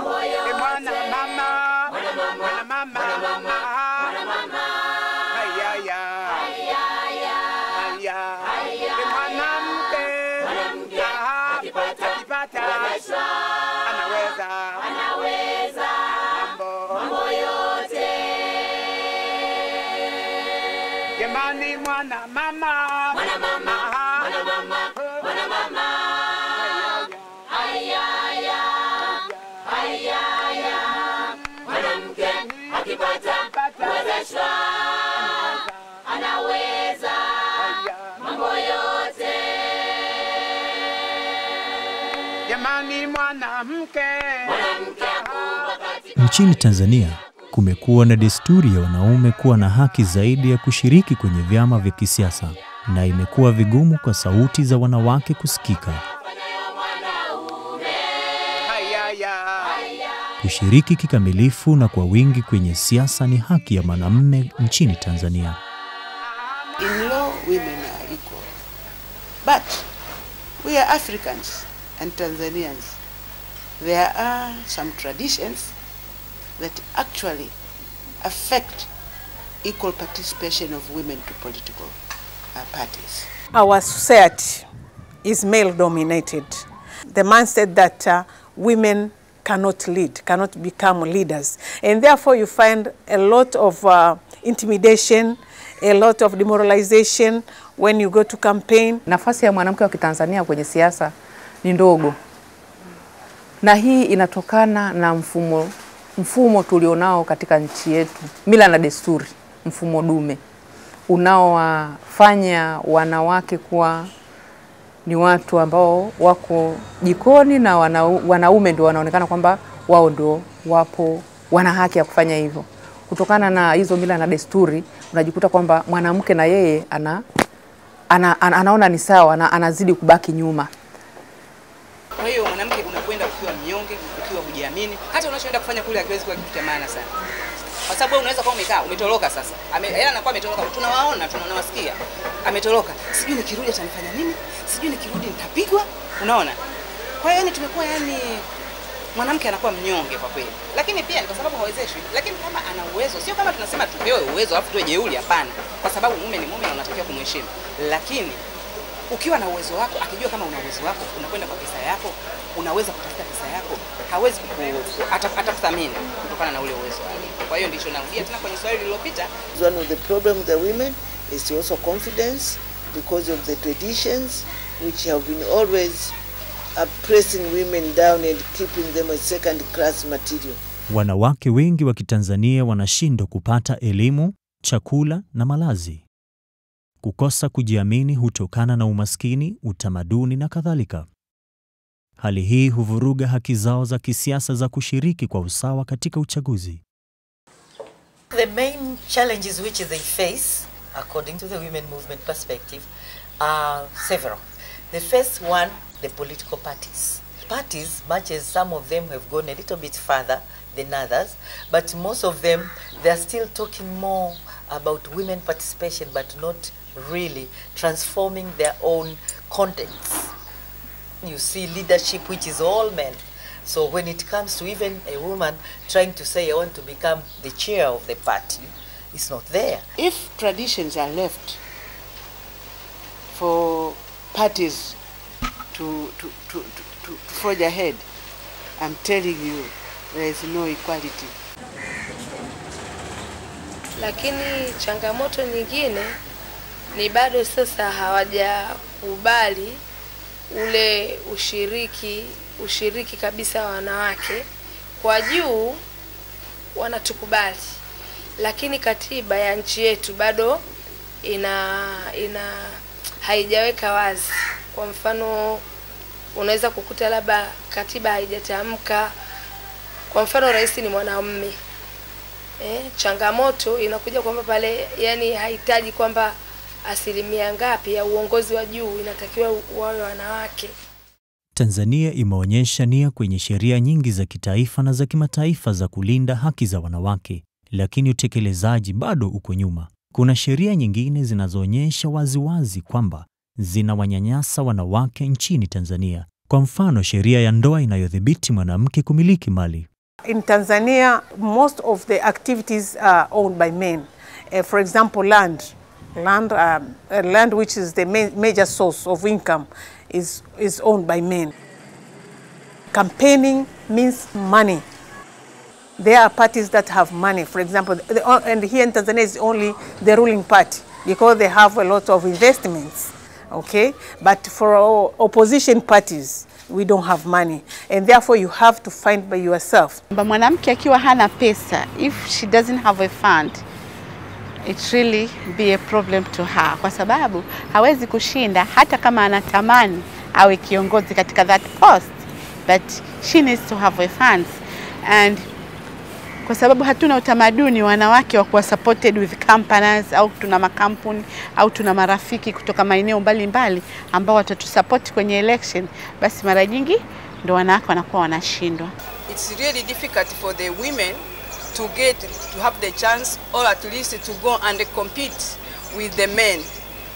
mwana mama, mwana mama, akipata anaweza mambo yote. Jamani mwana mama, mwana mama, mwana mama, mwana mama, mwanamke akipata kuwezeshwa anaweza mambo yote. Jamani mwanamke. Nchini Tanzania kumekuwa na desturi ya wanaume kuwa na haki zaidi ya kushiriki kwenye vyama vya kisiasa, na imekuwa vigumu kwa sauti za wanawake kusikika. Kushiriki kikamilifu na kwa wingi kwenye siasa ni haki ya mwanamume nchini Tanzania. In law, women are equal. But we are Africans and Tanzanians. There are some traditions that actually affect equal participation of women to political parties. Our society is male-dominated. The mindset that women cannot lead, cannot become leaders. And therefore you find a lot of intimidation, a lot of demoralization when you go to campaign. Nafasi ya mwanamke wa Kitanzania kwenye siasa ni ndogo. Na hii inatokana na mfumo tulionao katika nchi yetu, mila na desturi, mfumo dume unaowafanya wanawake kuwa ni watu ambao wako jikoni na wanaume ndio wanaonekana kwamba wao ndio wapo, wana haki ya kufanya hivyo. Kutokana na hizo mila na desturi unajikuta kwamba mwanamke na yeye anaona ni sawa na anazidi kubaki nyuma. Kwa hiyo mwanamke unakwenda ukiwa mnyonge, ukiwa hujiamini, hata unachoenda kufanya kule hakiwezi kuwa kitu cha maana sana. Kwa sababu unaweza kuwa umekaa, umetoroka sasa. Yeye anakuwa ametoroka, tunawaona, tunawasikia. Ametoroka. Sijui nikirudi atanifanya nini? Sijui nikirudi nitapigwa. Unaona? Kwa hiyo tumekuwa mwanamke anakuwa mnyonge kwa kweli. Lakini pia ni kwa sababu hawezeshwi. Lakini kama ana uwezo, sio kama tunasema tupewe uwezo afu tuwe jeuri, hapana. Kwa sababu mume ni mume na unatakiwa kumheshimu. Lakini ukiwa na uwezo wako, akijua kama una uwezo wako, unakwenda kwa pesa yako, unaweza kutafuta pesa yako, hawezi atakuthamini kutokana na ule uwezo wako. Kwa hiyo ndicho narudia tena kwenye swali lililopita. One of the problems with the women is also confidence because of the traditions which have been always pressing women down and keeping them as second class material. Wanawake wengi wa Kitanzania wanashindwa kupata elimu, chakula na malazi. Kukosa kujiamini hutokana na umaskini, utamaduni na kadhalika. Hali hii huvuruga haki zao za kisiasa za kushiriki kwa usawa katika uchaguzi. The main challenges which they face, according to the women movement perspective, are several. The first one, the political parties. Parties, much as some of them have gone a little bit further than others, but most of them, they are still talking more about women participation, but not really transforming their own contexts. You see leadership which is all men. So when it comes to even a woman trying to say I want to become the chair of the party, it's not there. If traditions are left for parties to forge ahead, I'm telling you, there is no equality. Lakini changamoto nyingine ni bado sasa hawajakubali ule ushiriki kabisa wanawake. Kwa juu wanatukubali, lakini katiba ya nchi yetu bado haijaweka wazi. Kwa mfano unaweza kukuta labda katiba haijatamka, kwa mfano rais ni mwanamume. Changamoto inakuja kwamba pale hahitaji kwamba asilimia ngapi ya uongozi wa juu inatakiwa wawe wanawake. Tanzania imeonyesha nia kwenye sheria nyingi za kitaifa na za kimataifa za kulinda haki za wanawake, lakini utekelezaji bado uko nyuma. Kuna sheria nyingine zinazoonyesha waziwazi kwamba zinawanyanyasa wanawake nchini Tanzania. Kwa mfano, sheria ya ndoa inayodhibiti mwanamke kumiliki mali. In Tanzania, most of the activities are owned by men. For example, land which is the major source of income is owned by men. Campaigning means money. There are parties that have money. For example, and here in Tanzania is only the ruling party because they have a lot of investments, okay? But for opposition parties, we don't have money, and therefore you have to find by yourself. Mwanamke akiwa hana pesa, if she doesn't have a fund, it really be a problem to her, kwa sababu hawezi kushinda hata kama anatamani awe kiongozi katika that post, but she needs to have a funds. And kwa sababu hatuna utamaduni wanawake wa kuwa supported with companies, au tuna makampuni au tuna marafiki kutoka maeneo mbalimbali ambao watatusupport kwenye election, basi mara nyingi ndo wanawake wanakuwa wanashindwa. It's really difficult for the women to have the chance, or at least to go and compete with the men.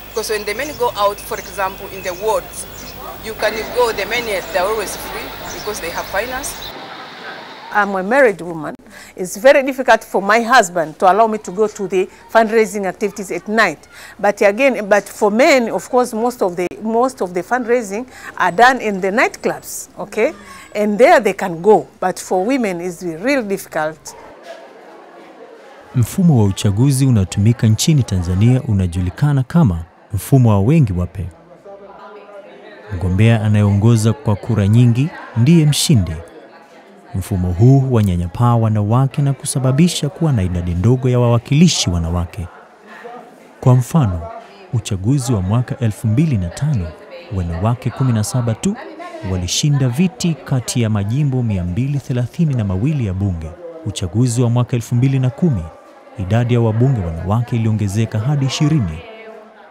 Because when the men go out, for example, in the wards, you can go, the men, they're always free because they have finance. I'm a married woman. It's very difficult for my husband to allow me to go to the fundraising activities at night. But for men, of course, most of the fundraising are done in the nightclubs, okay? And there they can go. But for women, it's really difficult. Mfumo wa uchaguzi unaotumika nchini Tanzania unajulikana kama mfumo wa wengi wape. Mgombea anayeongoza kwa kura nyingi ndiye mshindi. Mfumo huu wanyanyapaa wanawake na kusababisha kuwa na idadi ndogo ya wawakilishi wanawake. Kwa mfano, uchaguzi wa mwaka 2005, wanawake 17 tu walishinda viti kati ya majimbo 232 ya bunge. Uchaguzi wa mwaka 2010, idadi ya wabunge wanawake iliongezeka hadi 20.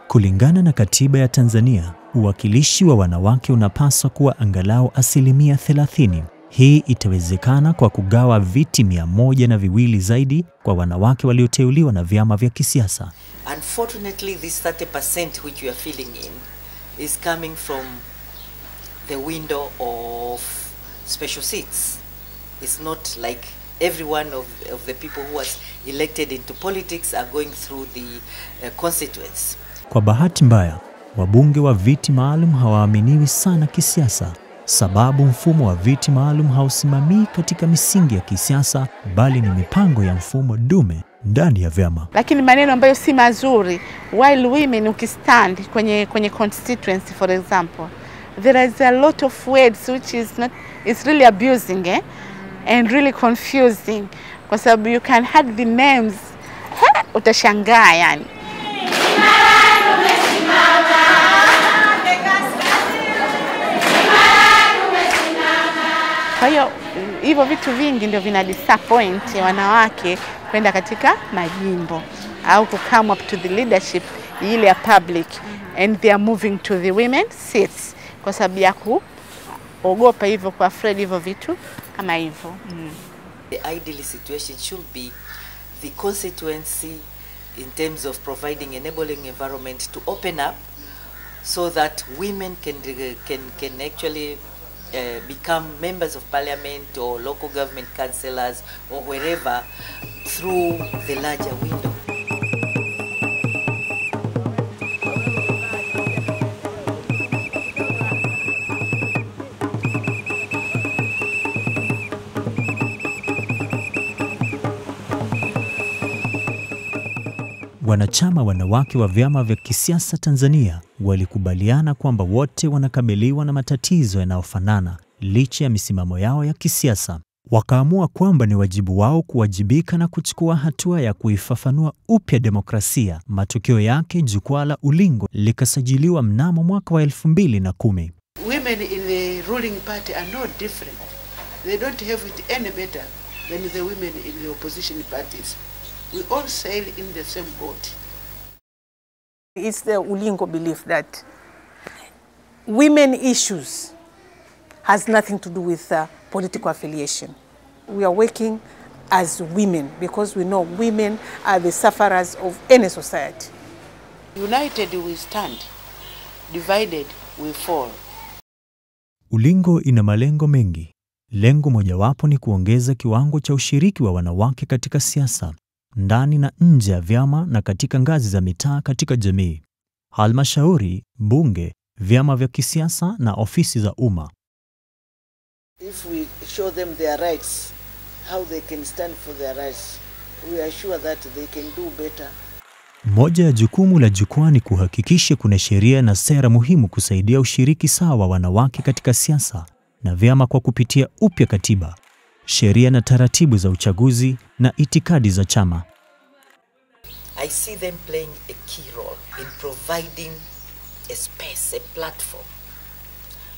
Kulingana na katiba ya Tanzania, uwakilishi wa wanawake unapaswa kuwa angalau 30%. Hii itawezekana kwa kugawa viti 102 zaidi kwa wanawake walioteuliwa na vyama vya kisiasa. Unfortunately, this 30% which we are filling in is coming from the window of special seats. It's not like every one of the people who was elected into politics are going through the constituents. Kwa bahati mbaya, wabunge wa viti maalum hawaaminiwi sana kisiasa. Sababu mfumo wa viti maalum hausimamii katika misingi ya kisiasa, bali ni mipango ya mfumo dume ndani ya vyama. Lakini maneno ambayo si mazuri, while women ukistand kwenye constituency for example, there is a lot of words which is really abusing and really confusing, kwa sababu you can have the names, utashangaa yani. Kwa hiyo hivyo vitu vingi ndio vina disappoint wanawake kwenda katika majimbo au to come up to the leadership ile ya public, and they are moving to the women seats kwa sababu ya kuogopa hivyo, kwa afraid hivyo vitu kama hivyo. The ideal situation should be the constituency in terms of providing enabling environment to open up so that women can actually become members of parliament or local government councillors or wherever through the larger window. Wanachama wanawake wa vyama vya kisiasa Tanzania walikubaliana kwamba wote wanakabiliwa na matatizo yanayofanana licha ya misimamo yao ya kisiasa. Wakaamua kwamba ni wajibu wao kuwajibika na kuchukua hatua ya kuifafanua upya demokrasia. Matokeo yake jukwaa la Ulingo likasajiliwa mnamo mwaka wa 2010. Women in the ruling party are not different. They don't have it any better than the women in the opposition parties. We all sail in the same boat. It's the Ulingo belief that women issues has nothing to do with political affiliation. We are working as women because we know women are the sufferers of any society. United we stand, divided we fall. Ulingo ina malengo mengi. Lengo mojawapo ni kuongeza kiwango cha ushiriki wa wanawake katika siasa, ndani na nje ya vyama na katika ngazi za mitaa katika jamii, halmashauri, bunge, vyama vya kisiasa na ofisi za umma. If we show them their rights, how they can stand for their rights, we are sure that they can do better. Moja ya jukumu la jukwaa ni kuhakikisha kuna sheria na sera muhimu kusaidia ushiriki sawa wa wanawake katika siasa na vyama kwa kupitia upya katiba, sheria na taratibu za uchaguzi na itikadi za chama. I see them playing a key role in providing a space, a platform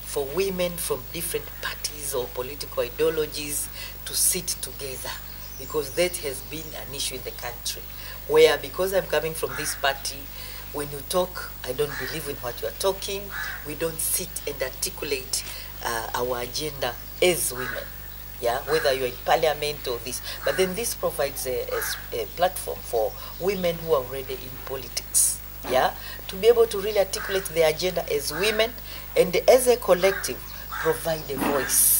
for women from different parties or political ideologies to sit together, because that has been an issue in the country, where because I'm coming from this party, when you talk, I don't believe in what you are talking. We don't sit and articulate our agenda as women, yeah, whether you're in parliament or this. But then this provides a platform for women who are already in politics, yeah, to be able to really articulate the agenda as women and as a collective provide a voice.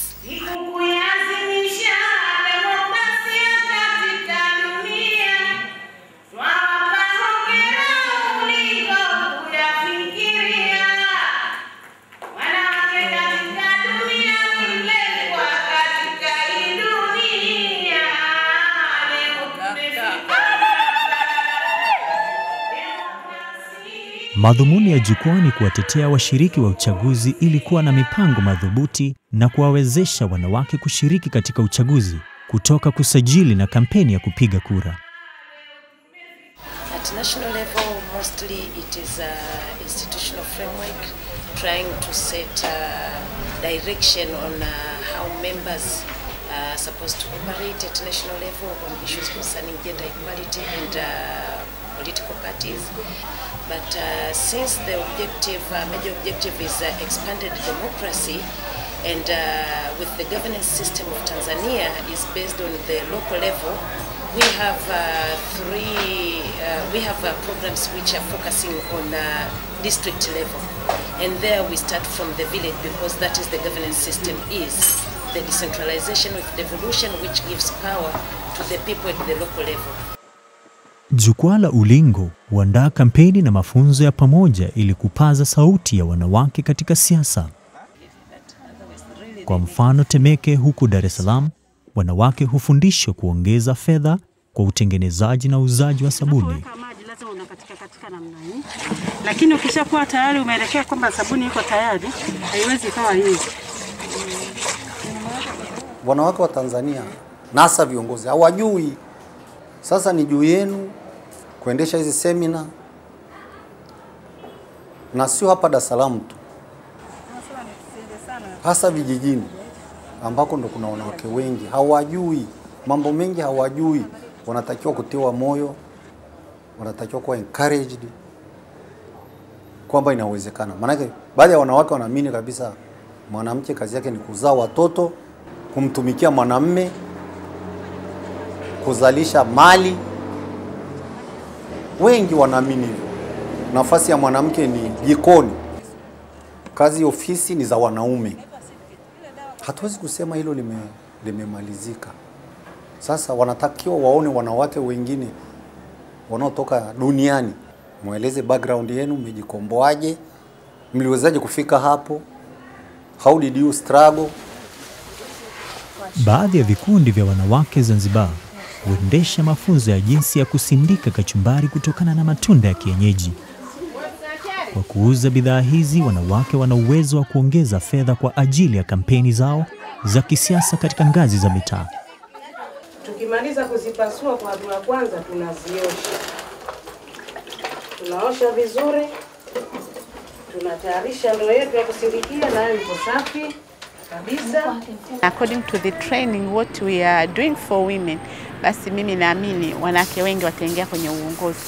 Madhumuni ya jukwaa ni kuwatetea washiriki wa uchaguzi ili kuwa na mipango madhubuti na kuwawezesha wanawake kushiriki katika uchaguzi, kutoka kusajili na kampeni ya kupiga kura. At national level, mostly it is a institutional framework trying to set direction on how members are supposed to operate at national level on issues concerning gender equality and political parties. But since the major objective is expanded democracy, and with the governance system of Tanzania is based on the local level, we have programs which are focusing on district level, and there we start from the village, because that is the governance system, is the decentralization with devolution, which gives power to the people at the local level. Jukwaa la Ulingo huandaa kampeni na mafunzo ya pamoja ili kupaza sauti ya wanawake katika siasa. Kwa mfano Temeke huku Dar es Salaam, wanawake hufundishwa kuongeza fedha kwa utengenezaji na uuzaji wa sabuni. Lakini ukishakuwa tayari umeelekea kwamba sabuni iko tayari, haiwezi kawa hivi. Wanawake wa Tanzania nasa viongozi hawajui. Sasa ni juu yenu kuendesha hizi semina, na sio hapa Dar es Salaam tu, hasa vijijini ambako ndo kuna wanawake wengi hawajui mambo mengi, hawajui. Wanatakiwa kutiwa moyo, wanatakiwa kuwa encouraged kwamba inawezekana. Maana baadhi ya wanawake wanaamini kabisa mwanamke kazi yake ni kuzaa watoto, kumtumikia mwanamume, kuzalisha mali. Wengi wanaamini hivyo. Nafasi ya mwanamke ni jikoni, kazi ofisi ni za wanaume. Hatuwezi kusema hilo limemalizika. Sasa wanatakiwa waone wanawake wengine wanaotoka duniani. Mueleze background yenu, mmejikomboaje, mliwezaje kufika hapo, how did you struggle. Baadhi ya vikundi vya wanawake Zanzibar huendesha mafunzo ya jinsi ya kusindika kachumbari kutokana na matunda ya kienyeji. Kwa kuuza bidhaa hizi, wanawake wana uwezo wa kuongeza fedha kwa ajili ya kampeni zao za kisiasa katika ngazi za mitaa. Tukimaliza kuzipasua kwa hatua ya kwanza, tunaziosha. Tunaosha vizuri. Tunatayarisha ndoo yetu ya kusindikia, nayo iko safi kabisa. According to the training what we are doing for women, basi mimi naamini wanawake wengi wataingia kwenye uongozi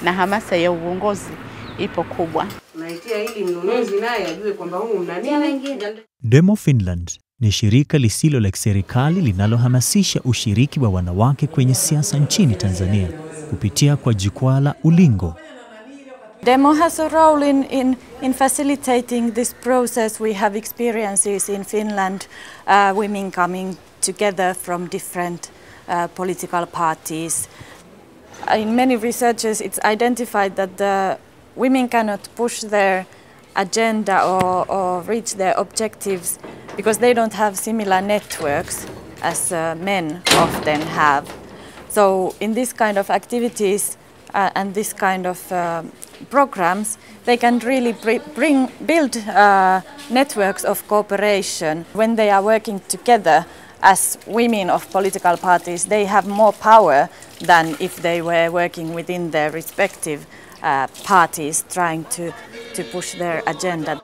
na hamasa ya uongozi ipo kubwa. Naitia ili mnunuzi naye ajue kwamba humu mna nini. Demo Finland ni shirika lisilo la kiserikali linalohamasisha ushiriki wa wanawake kwenye siasa nchini Tanzania kupitia kwa jukwaa la Ulingo. Demo has a role in facilitating this process. We have experiences in Finland, women coming together from different political parties. In many researches, it's identified that the women cannot push their agenda or reach their objectives because they don't have similar networks as men often have. So in this kind of activities and this kind of programs, they can really build networks of cooperation. When they are working together as women of political parties, they have more power than if they were working within their respective parties trying to push their agenda.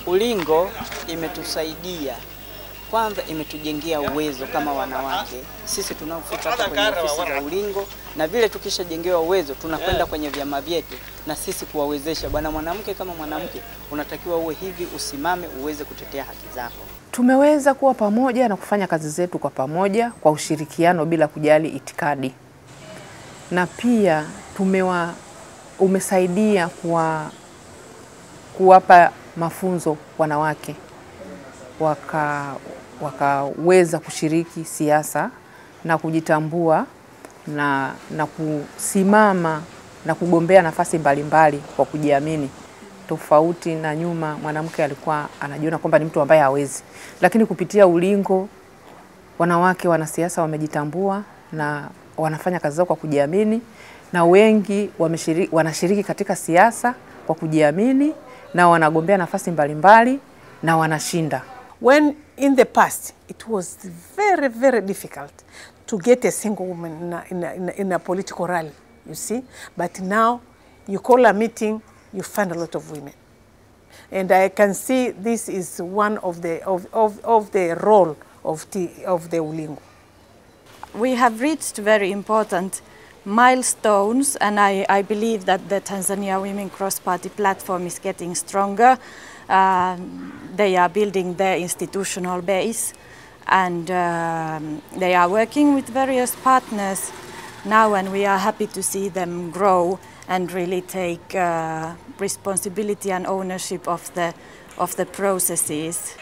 Ulingo imetusaidia, kwanza imetujengea uwezo kama wanawake. Sisi tunaofika hapa kwenye ofisi za ulingo, na vile tukishajengewa uwezo tunakwenda kwenye vyama vyetu na sisi kuwawezesha, bwana mwanamke kama mwanamke unatakiwa uwe hivi, usimame uweze kutetea haki zako. Tumeweza kuwa pamoja na kufanya kazi zetu kwa pamoja kwa ushirikiano bila kujali itikadi. Na pia umesaidia kuwapa mafunzo wanawake wakaweza kushiriki siasa na kujitambua na kusimama na kugombea nafasi mbalimbali kwa kujiamini. Tofauti na nyuma, mwanamke alikuwa anajiona kwamba ni mtu ambaye hawezi. Lakini kupitia ulingo, wanawake wanasiasa wamejitambua na wanafanya kazi zao kwa kujiamini, na wengi wanashiriki katika siasa kwa kujiamini na wanagombea nafasi mbalimbali na wanashinda. When in the past it was very, very difficult to get a single woman in a political rally, you see, but now you call a meeting, you find a lot of women, and I can see this is one of the role of the Ulingo. We have reached very important milestones, and I believe that the Tanzania Women Cross-Party Platform is getting stronger. They are building their institutional base, and they are working with various partners now, and we are happy to see them grow and really take responsibility and ownership of the processes.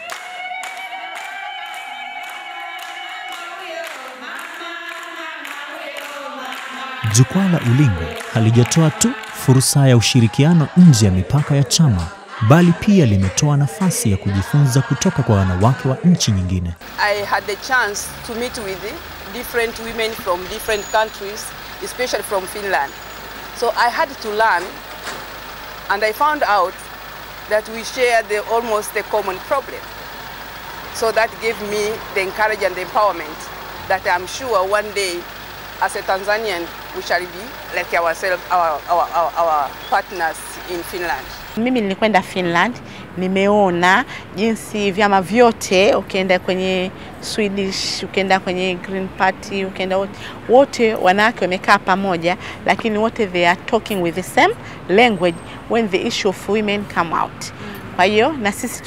Jukwaa la Ulingo halijatoa tu fursa ya ushirikiano nje ya mipaka ya chama, bali pia limetoa nafasi ya kujifunza kutoka kwa wanawake wa nchi nyingine. I had the chance to meet with different women from different countries, especially from Finland. So I had to learn, and I found out that we share almost the common problem. So that gave me the encouragement and the empowerment that I'm sure one day, as a Tanzanian, we shall be like ourselves, our partners in Finland. Mimi nilikwenda Finland, nimeona jinsi vyama vyote, ukienda kwenye Swedish, ukienda kwenye Green Party, ukienda wote wanawake wamekaa pamoja, lakini wote they are talking with the same language when the issue of women come out. Kwa hiyo na sisi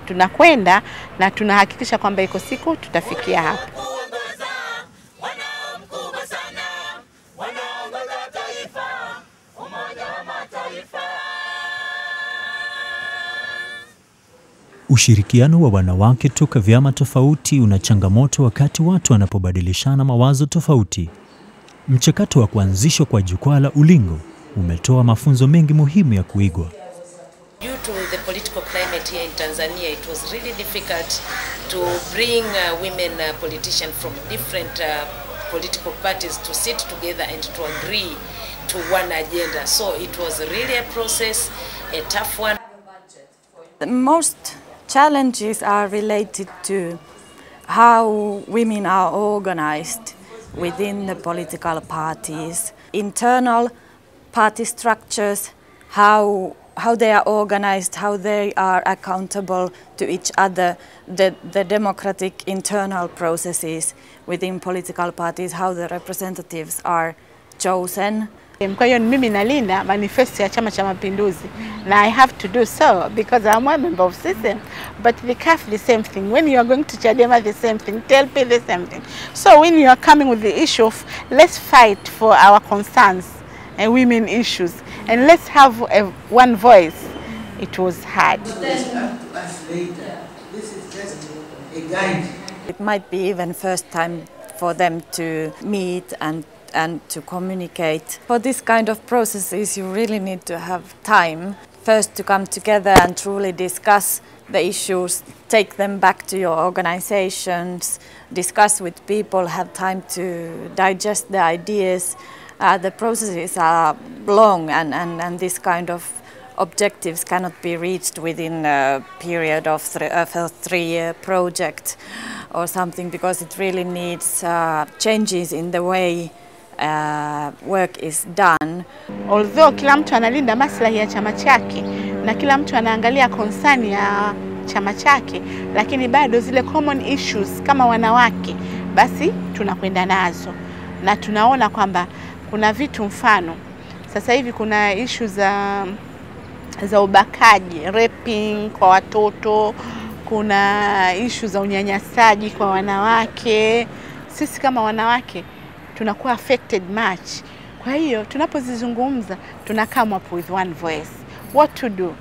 tunakwenda na tunahakikisha kwamba iko siku tutafikia hapo. Ushirikiano wa wanawake toka vyama tofauti una changamoto wakati watu wanapobadilishana mawazo tofauti. Mchakato wa kuanzishwa kwa jukwaa la Ulingo umetoa mafunzo mengi muhimu ya kuigwa. Due to the political climate here in Tanzania, it was really difficult to bring women politicians from different political parties to sit together and to agree to one agenda. So it was really a process, a tough one. Most challenges are related to how women are organized within the political parties, internal party structures, how they are organized, how they are accountable to each other, the democratic internal processes within political parties, how the representatives are chosen, Kwa hiyo mimi nalinda manifesto ya Chama cha Mapinduzi, na I have to do so because I'm a member of system. But the CAF the same thing. When you are going to Chadema the same thing, TLP the same thing. So when you are coming with the issue of let's fight for our concerns and women issues and let's have one voice, it was hard. This is just a guide. It might be even first time for them to meet and to communicate. For this kind of processes, you really need to have time first to come together and truly discuss the issues, take them back to your organizations, discuss with people, have time to digest the ideas. The processes are long and this kind of objectives cannot be reached within a period of a 3-year project or something, because it really needs changes in the way work is done. Although kila mtu analinda maslahi ya chama chake na kila mtu anaangalia concern ya chama chake, lakini bado zile common issues kama wanawake basi tunakwenda nazo, na tunaona kwamba kuna vitu, mfano sasa hivi kuna issues za ubakaji, raping kwa watoto, kuna issues za unyanyasaji kwa wanawake. Sisi kama wanawake tunakuwa affected much. Kwa hiyo tunapozizungumza tuna come up with one voice. What to do?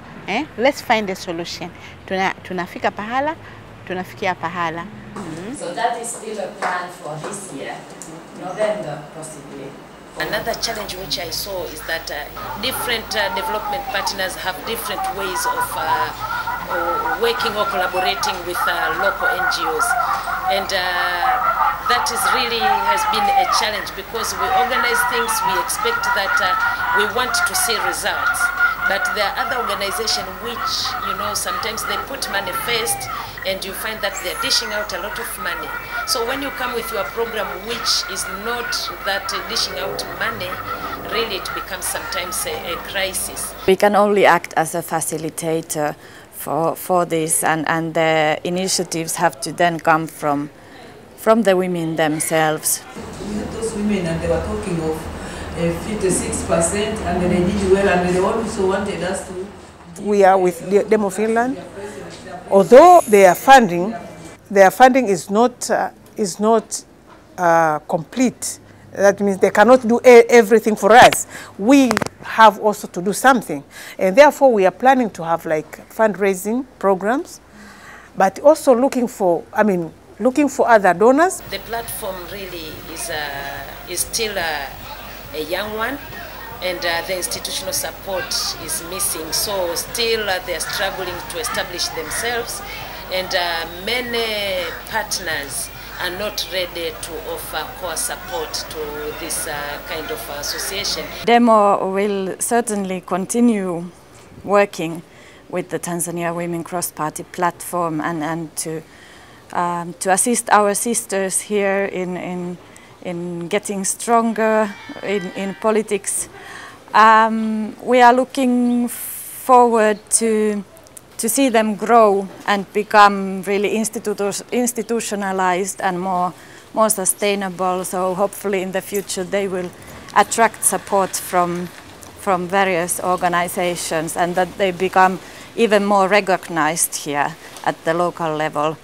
Let's find a solution. Tunafika pahala, tunafikia pahala. So that is still a plan for this year, November possibly. Another challenge which I saw is that different development partners have different ways of working or collaborating with local NGOs. And that is really has been a challenge, because we organize things, we expect that we want to see results. But there are other organizations which, sometimes they put money first and you find that they're dishing out a lot of money. So when you come with your program which is not that dishing out money, really it becomes sometimes a crisis. We can only act as a facilitator for this, and the initiatives have to then come from the women themselves. Those women, and they were talking of 56%, and they did well, and they also wanted us to. We are with Demo Finland. Although their funding is not complete. That means they cannot do everything for us. We have also to do something, and therefore we are planning to have like fundraising programs, but also looking for other donors. The platform really is still a young one, and the institutional support is missing. So still they're struggling to establish themselves, and many partners are not ready to offer core support to this kind of association. Demo will certainly continue working with the Tanzania Women Cross-Party Platform and to assist our sisters here in getting stronger in politics. We are looking forward to see them grow and become really institutionalized and more sustainable. So hopefully in the future they will attract support from various organizations, and that they become even more recognized here at the local level.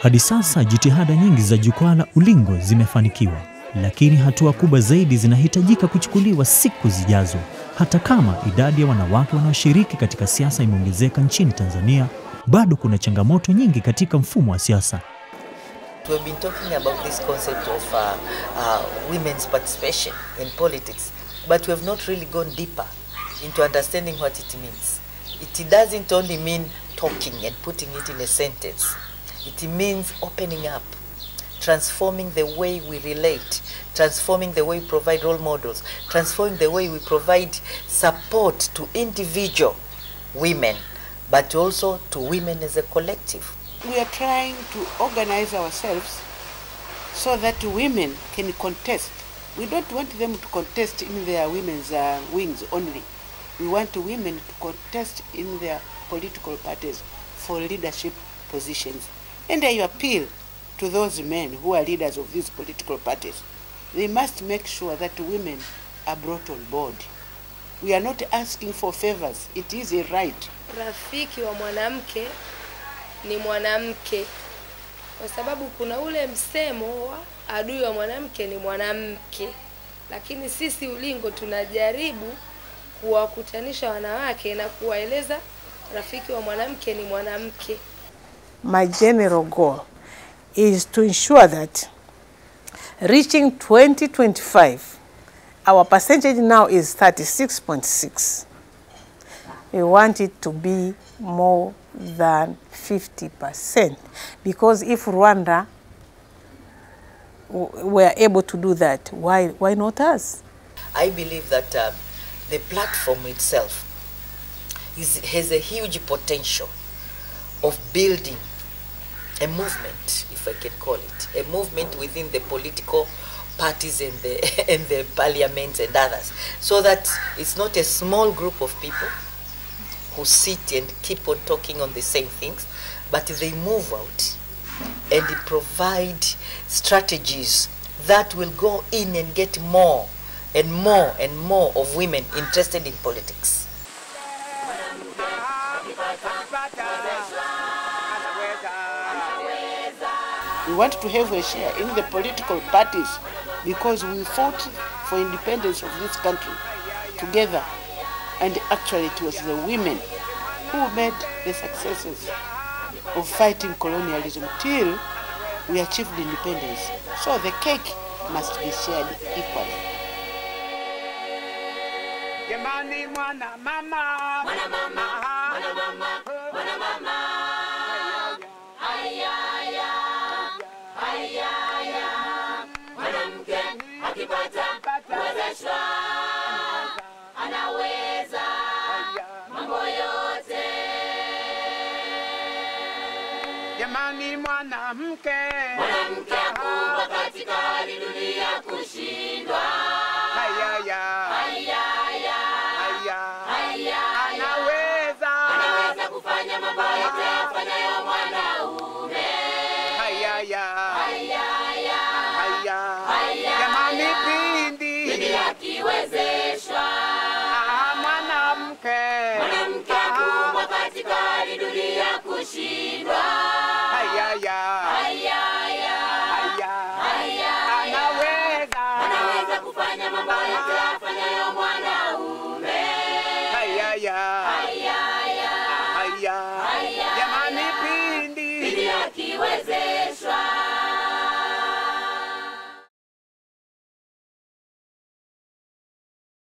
Hadi sasa jitihada nyingi za jukwaa la Ulingo zimefanikiwa, lakini hatua kubwa zaidi zinahitajika kuchukuliwa siku zijazo. Hata kama idadi ya wanawake wanaoshiriki katika siasa imeongezeka nchini Tanzania, bado kuna changamoto nyingi katika mfumo wa siasa. We've been talking about this concept of women's participation in politics, but we have not really gone deeper into understanding what it means. It doesn't only mean talking and putting it in a sentence. It means opening up, transforming the way we relate, transforming the way we provide role models, transforming the way we provide support to individual women, but also to women as a collective. We are trying to organize ourselves so that women can contest. We don't want them to contest in their women's wings only. We want women to contest in their political parties for leadership positions. And I appeal to those men who are leaders of these political parties. They must make sure that women are brought on board. We are not asking for favors. It is a right. Rafiki wa mwanamke ni mwanamke. Kwa sababu kuna ule msemo wa adui wa mwanamke ni mwanamke. Lakini sisi Ulingo tunajaribu kuwakutanisha wanawake na kuwaeleza rafiki wa mwanamke ni mwanamke. My general goal is to ensure that reaching 2025, our percentage now is 36.6. We want it to be more than 50%, because if Rwanda were able to do that, why not us? I believe that the platform itself has a huge potential of building a movement, if I can call it, a movement within the political parties and the parliaments and others, so that it's not a small group of people who sit and keep on talking on the same things, but they move out and provide strategies that will go in and get more and more and more of women interested in politics. We want to have a share in the political parties because we fought for independence of this country together, and actually it was the women who made the successes of fighting colonialism till we achieved independence. So the cake must be shared equally. Jamani mwana mama, mwana mama, mwana mama, mwana mama. Ayaya, ayaya, mwanamke akipata kuwezeshwa, anaweza mambo yote. Jamani mwanamke, mwanamke